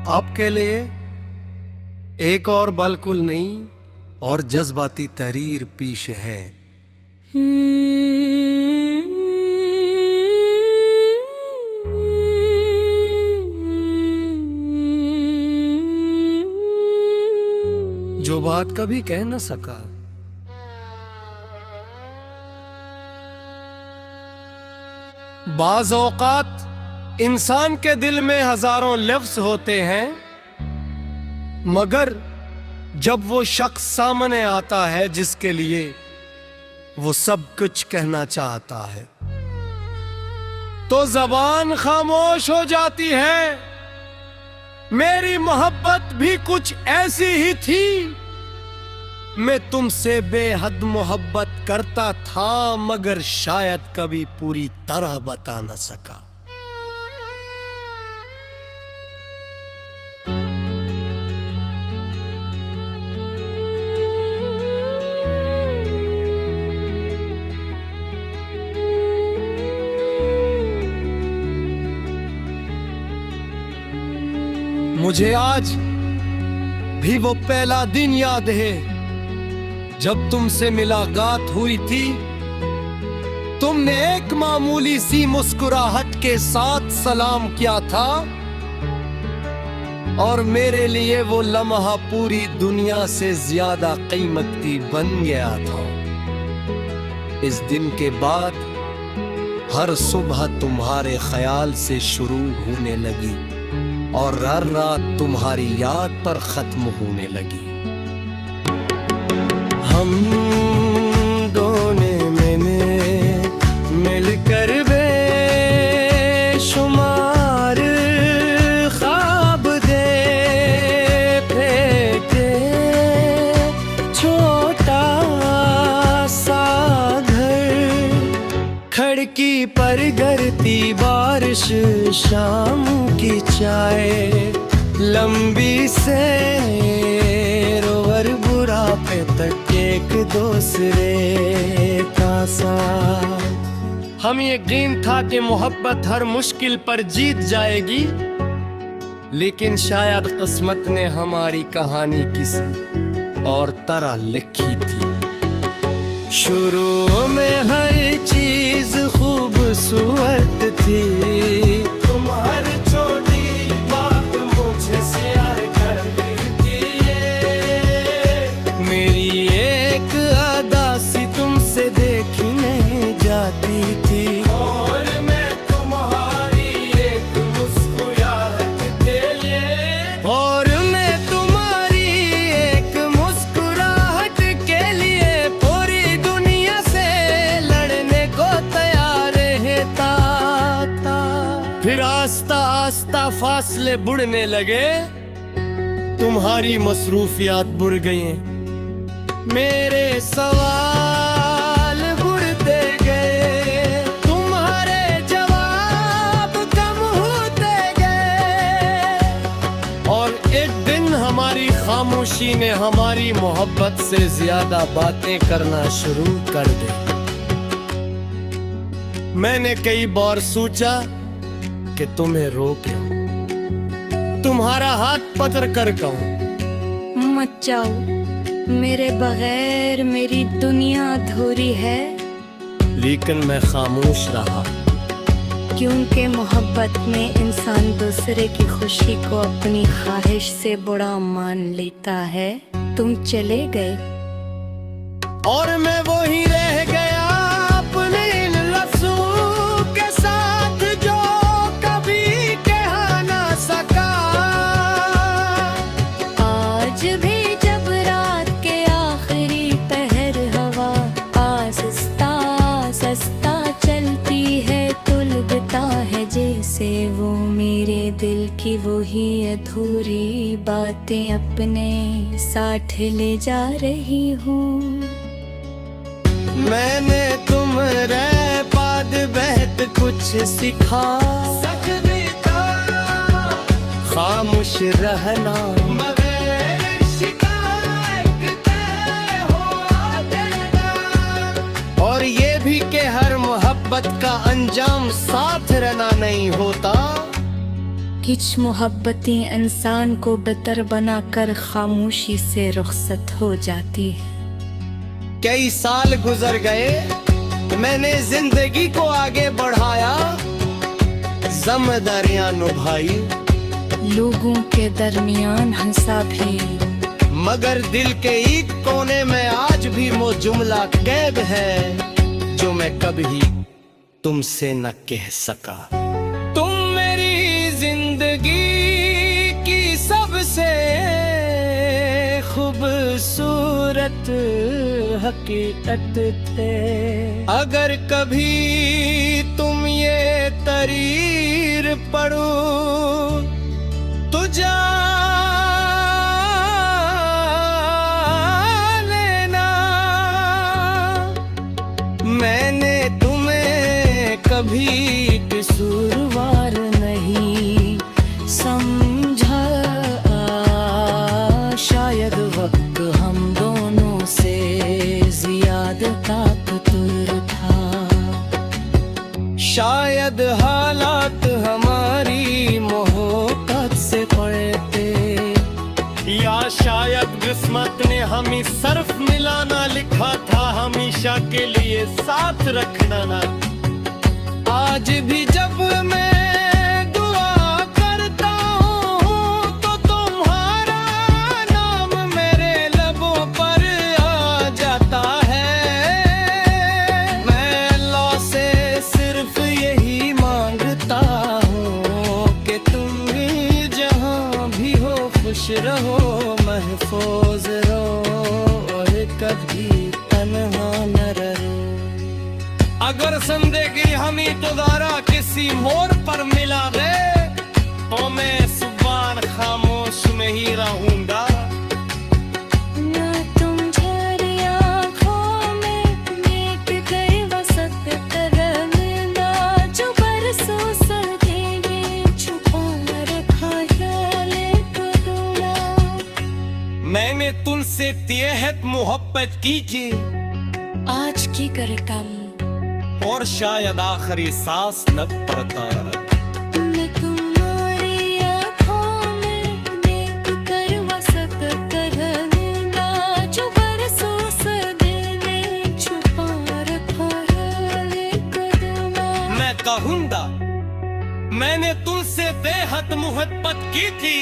आपके लिए एक और बिल्कुल नई और जज्बाती तहरीर पेश है। जो बात कभी कह न सका, बाज़ औक़ात इंसान के दिल में हजारों लफ्ज़ होते हैं, मगर जब वो शख्स सामने आता है जिसके लिए वो सब कुछ कहना चाहता है, तो ज़बान खामोश हो जाती है। मेरी मोहब्बत भी कुछ ऐसी ही थी। मैं तुमसे बेहद मोहब्बत करता था, मगर शायद कभी पूरी तरह बता न सका। मुझे आज भी वो पहला दिन याद है जब तुमसे मुलाकात हुई थी। तुमने एक मामूली सी मुस्कुराहट के साथ सलाम किया था और मेरे लिए वो लम्हा पूरी दुनिया से ज्यादा कीमती बन गया था। इस दिन के बाद हर सुबह तुम्हारे ख्याल से शुरू होने लगी और हर रात तुम्हारी याद पर खत्म होने लगी। हम दोनों मैंने मिलकर बेशुमार ख्वाब दे फेंके। छोटा सा घर, खिड़की पर गिरती बारिश, शाम की चाय, लंबी से रोवर बुढ़ापे तक एक दूसरे का साथ। हम यकीन था कि मोहब्बत हर मुश्किल पर जीत जाएगी, लेकिन शायद किस्मत ने हमारी कहानी किसी और तरह लिखी थी। शुरू में हर चीज खूबसूरत थी, तुम्हारी छोटी बात मुझे प्यार कर देती है। मेरी एक अदा सी तुमसे देखी नहीं जाती थी, और मैं तुम्हारी एक मुस्कुराहट के लिए, और मैं तुम्हारी एक मुस्कुराहट के लिए पूरी दुनिया से लड़ने को तैयार रहता था। फिर आस्ता आस्ता फासले बढ़ने लगे, तुम्हारी मसरूफियात बढ़ गई, मेरे सवाल बढ़ते गए, तुम्हारे जवाब कम होते गए, और एक दिन हमारी खामोशी ने हमारी मोहब्बत से ज्यादा बातें करना शुरू कर दी। मैंने कई बार सोचा कि तुम्हें रोके, तुम्हारा हाथ पकड़ कर कहूं, मत जाओ, मेरे बगैर मेरी दुनिया अधूरी है। लेकिन मैं खामोश रहा, क्योंकि मोहब्बत में इंसान दूसरे की खुशी को अपनी ख्वाहिश से बुरा मान लेता है। तुम चले गए और मैं वही रह गया अपने इन लफ्ज़ों के साथ जो कभी कह ना सका। आज भी जब रात के आखिरी पहर हवा आहिस्ता आहिस्ता चलती है, तो लगता है जैसे वो मेरे दिल की वही अधूरी बातें अपने साथ ले जा रही हूँ। मैंने तुमरे बाद बहत कुछ सिखा सकती था, खामोश रहना बगैर शिकायत के हो देना, और ये भी कि हर मोहब्बत का अंजाम साथ रहना नहीं होता। कुछ मोहब्बतें इंसान को बेहतर बनाकर खामोशी से रुखसत हो जाती है। कई साल गुजर गए, मैंने जिंदगी को आगे बढ़ाया, जिम्मेदारियां निभाई, लोगों के दरमियान हंसा भी, मगर दिल के एक कोने में आज भी वो जुमला कैद है जो मैं कभी तुमसे न कह सका। तुम मेरी जिंदगी की सबसे खूबसूरत हकीकत थे। अगर कभी तुम ये तरीर पढ़ो तो मैंने तुम्हें कभी कसूरवार नहीं समझा। शायद वक्त हम दोनों से ज्यादा ताकतवर था, शायद हालात हमारी मोहब्बत से पड़ते, या शायद किस्मत ने हमें सर्फ मिलाना लिखा था, हमेशा के लिए साथ रखना ना। आज भी जब मैं दुआ करता हूँ तो तुम्हारा नाम मेरे लबों पर आ जाता है। मैं अल्लाह से सिर्फ यही मांगता हूँ कि तुम भी जहाँ भी हो खुश रहो, महफूज रहो और कभी तन्हा न रहो। अगर जिंदगी हमें दोबारा किसी मोड़ पर मिला दे तो मैं सुबान खामोश नहीं रहूंगा। ना तुम्हारी आँखों में मिट गए वसत तरंगना, जो बरसों सर्दी में छुपा रखा ख्याले करूँगा। मैंने तुमसे बेहद मोहब्बत की थी, आज की करता हूँ और शायद आखिरी सांस न पड़ता है। मैं तुम्हारी आँखों में देख कर वसत तरंगना, जो बरसों सर्दी में छुपा रखा ख्याले करूँगा। मैं कहूँगा मैंने तुमसे बेहद मोहब्बत की थी,